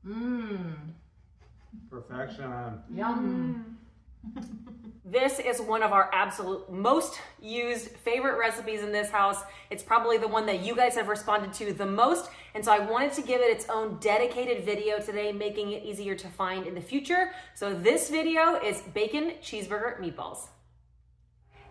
Mmm. Perfection. Yum. This is one of our absolute most used favorite recipes in this house. It's probably the one that you guys have responded to the most. And so I wanted to give it its own dedicated video today, making it easier to find in the future. So this video is bacon cheeseburger meatballs.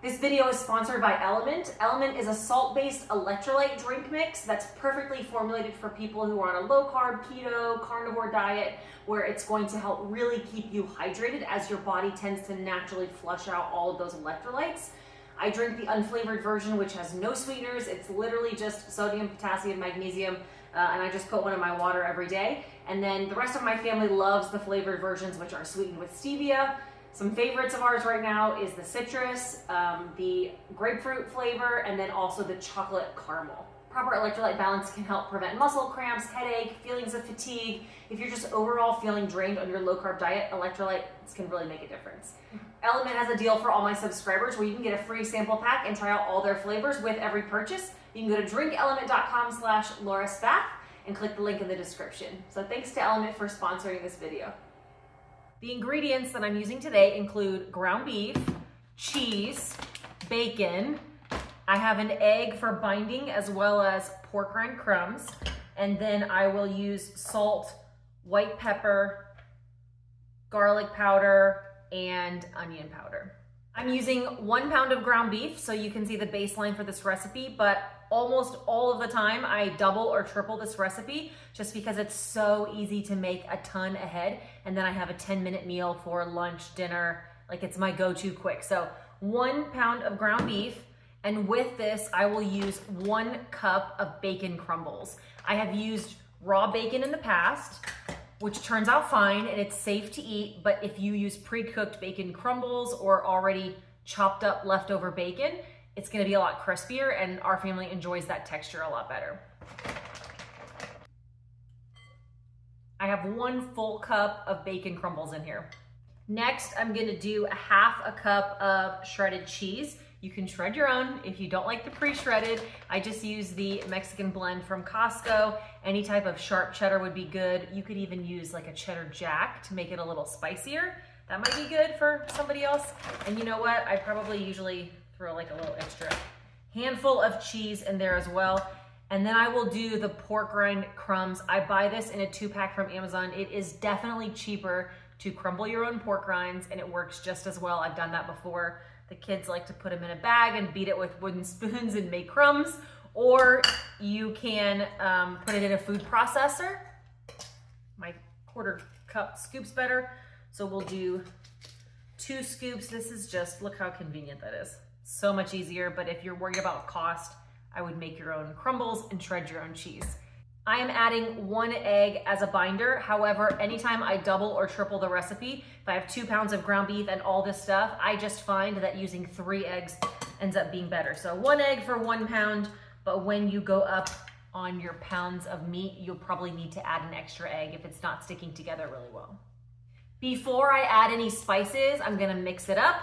This video is sponsored by Element. Element is a salt-based electrolyte drink mix that's perfectly formulated for people who are on a low-carb, keto, carnivore diet, where it's going to help really keep you hydrated as your body tends to naturally flush out all of those electrolytes. I drink the unflavored version, which has no sweeteners. It's literally just sodium, potassium, magnesium, and I just put one in my water every day. And then the rest of my family loves the flavored versions, which are sweetened with stevia. Some favorites of ours right now is the citrus, the grapefruit flavor, and then also the chocolate caramel. Proper electrolyte balance can help prevent muscle cramps, headache, feelings of fatigue. If you're just overall feeling drained on your low-carb diet, electrolytes can really make a difference. Element has a deal for all my subscribers where you can get a free sample pack and try out all their flavors with every purchase. You can go to drinkelement.com/LauraSpath and click the link in the description. So thanks to Element for sponsoring this video. The ingredients that I'm using today include ground beef, cheese, bacon. I have an egg for binding as well as pork rind crumbs. And then I will use salt, white pepper, garlic powder, and onion powder. I'm using 1 pound of ground beef, so you can see the baseline for this recipe, but almost all of the time I double or triple this recipe just because it's so easy to make a ton ahead. And then I have a 10-minute meal for lunch, dinner, like it's my go-to quick. So 1 pound of ground beef. And with this, I will use 1 cup of bacon crumbles. I have used raw bacon in the past, which turns out fine and it's safe to eat. But if you use pre-cooked bacon crumbles or already chopped up leftover bacon, it's gonna be a lot crispier and our family enjoys that texture a lot better. I have 1 full cup of bacon crumbles in here. Next, I'm gonna do 1/2 cup of shredded cheese. You can shred your own if you don't like the pre-shredded. I just use the Mexican blend from Costco. Any type of sharp cheddar would be good. You could even use like a cheddar jack to make it a little spicier. That might be good for somebody else. And you know what? I probably usually throw like a little extra handful of cheese in there as well. And then I will do the pork rind crumbs. I buy this in a 2-pack from Amazon. It is definitely cheaper to crumble your own pork rinds and it works just as well. I've done that before. The kids like to put them in a bag and beat it with wooden spoons and make crumbs, or you can put it in a food processor. My 1/4 cup scoop's better. So we'll do 2 scoops. This is just, look how convenient that is. So much easier, but if you're worried about cost, I would make your own crumbles and shred your own cheese. I am adding 1 egg as a binder. However, anytime I double or triple the recipe, if I have 2 pounds of ground beef and all this stuff, I just find that using 3 eggs ends up being better. So 1 egg for 1 pound, but when you go up on your pounds of meat, you'll probably need to add an extra egg if it's not sticking together really well. Before I add any spices, I'm gonna mix it up.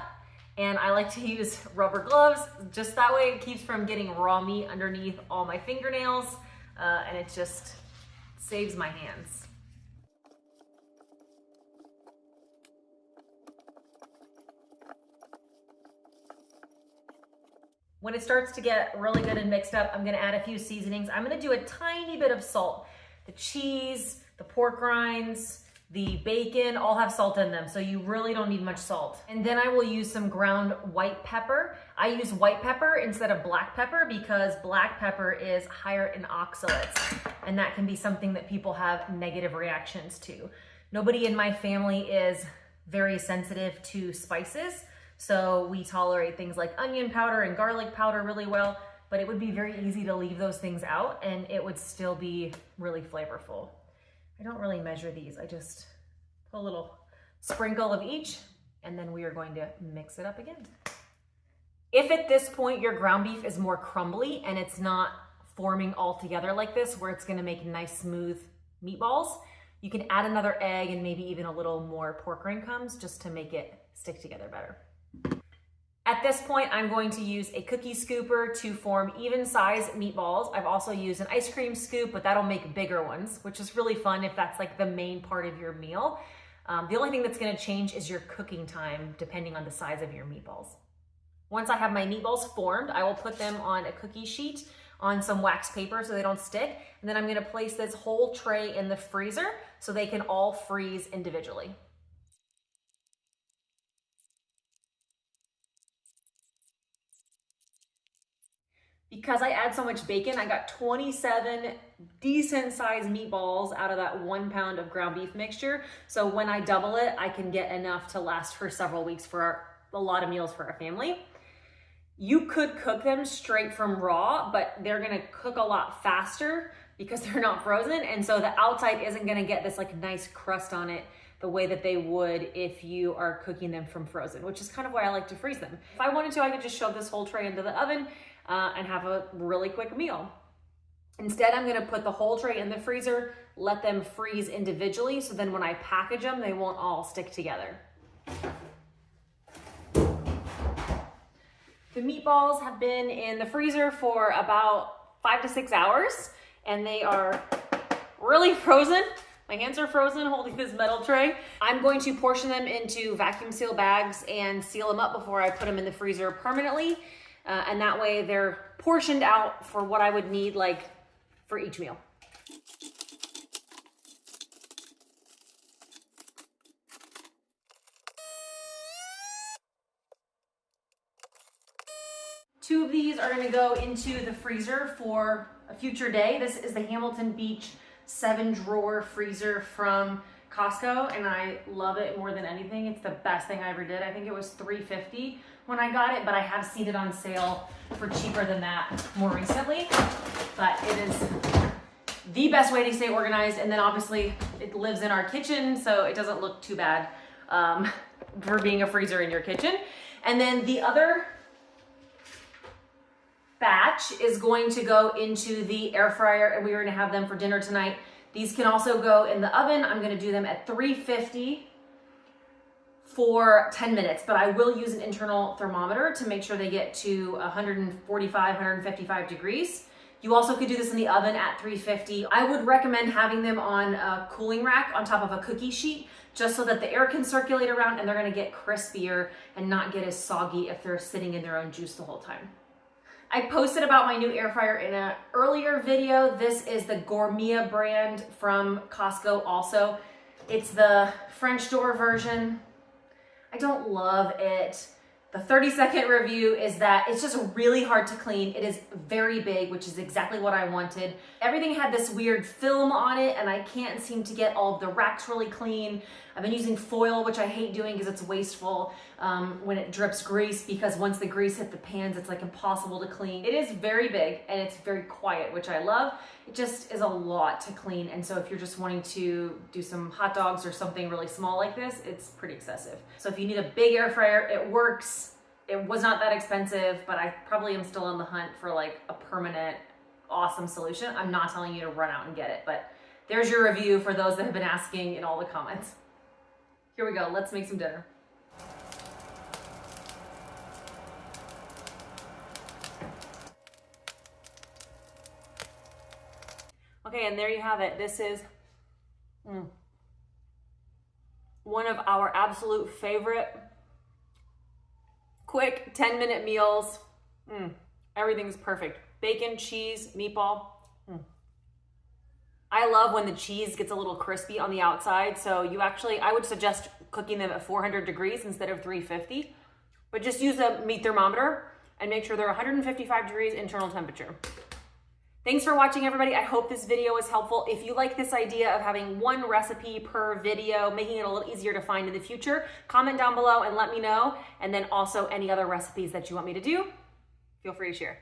And I like to use rubber gloves, just that way it keeps from getting raw meat underneath all my fingernails. And it just saves my hands. When it starts to get really good and mixed up, I'm gonna add a few seasonings. I'm gonna do a tiny bit of salt. The cheese, the pork rinds, the bacon all have salt in them, so you really don't need much salt. And then I will use some ground white pepper. I use white pepper instead of black pepper because black pepper is higher in oxalates, and that can be something that people have negative reactions to. Nobody in my family is very sensitive to spices, so we tolerate things like onion powder and garlic powder really well, but it would be very easy to leave those things out and it would still be really flavorful. I don't really measure these. I just put a little sprinkle of each, and then we are going to mix it up again. If at this point your ground beef is more crumbly and it's not forming all together like this, where it's gonna make nice smooth meatballs, you can add another egg and maybe even a little more pork rind crumbs just to make it stick together better. At this point, I'm going to use a cookie scooper to form even-sized meatballs. I've also used an ice cream scoop, but that'll make bigger ones, which is really fun if that's like the main part of your meal. The only thing that's gonna change is your cooking time, depending on the size of your meatballs. Once I have my meatballs formed, I will put them on a cookie sheet on some wax paper so they don't stick. And then I'm gonna place this whole tray in the freezer so they can all freeze individually. Because I add so much bacon, I got 27 decent sized meatballs out of that 1 pound of ground beef mixture. So when I double it, I can get enough to last for several weeks for a lot of meals for our family. You could cook them straight from raw, but they're gonna cook a lot faster because they're not frozen. And so the outside isn't gonna get this like nice crust on it the way that they would if you are cooking them from frozen, which is kind of why I like to freeze them. If I wanted to, I could just shove this whole tray into the oven and have a really quick meal. Instead, I'm gonna put the whole tray in the freezer, let them freeze individually, so then when I package them, they won't all stick together. The meatballs have been in the freezer for about 5 to 6 hours, and they are really frozen. My hands are frozen holding this metal tray. I'm going to portion them into vacuum seal bags and seal them up before I put them in the freezer permanently. And that way they're portioned out for what I would need like for each meal. Two of these are gonna go into the freezer for a future day. This is the Hamilton Beach 7-drawer freezer from Costco, and I love it more than anything. It's the best thing I ever did. I think it was $3.50 when I got it, but I have seen it on sale for cheaper than that more recently. But it is the best way to stay organized, and then obviously it lives in our kitchen, so it doesn't look too bad for being a freezer in your kitchen. And then the other batch is going to go into the air fryer, and we are gonna have them for dinner tonight. These can also go in the oven. I'm gonna do them at 350 for 10 minutes, but I will use an internal thermometer to make sure they get to 145, 155 degrees. You also could do this in the oven at 350. I would recommend having them on a cooling rack on top of a cookie sheet, just so that the air can circulate around and they're gonna get crispier and not get as soggy if they're sitting in their own juice the whole time. I posted about my new air fryer in an earlier video. This is the Gourmet brand from Costco also. It's the French door version. I don't love it. The 30-second review is that it's just really hard to clean. It is very big, which is exactly what I wanted. Everything had this weird film on it, and I can't seem to get all of the racks really clean. I've been using foil, which I hate doing because it's wasteful when it drips grease, because once the grease hit the pans, it's like impossible to clean. It is very big and it's very quiet, which I love. It just is a lot to clean. And so if you're just wanting to do some hot dogs or something really small like this, it's pretty excessive. So if you need a big air fryer, it works. It was not that expensive, but I probably am still on the hunt for like a permanent, awesome solution. I'm not telling you to run out and get it, but there's your review for those that have been asking in all the comments. Here we go, let's make some dinner. Okay, and there you have it. This is one of our absolute favorite quick 10-minute meals. Everything's perfect. Bacon, cheese, meatball. I love when the cheese gets a little crispy on the outside. So I would suggest cooking them at 400 degrees instead of 350. But just use a meat thermometer and make sure they're 155 degrees internal temperature. Thanks for watching, everybody. I hope this video was helpful. If you like this idea of having one recipe per video, making it a little easier to find in the future, comment down below and let me know. And then also any other recipes that you want me to do, feel free to share.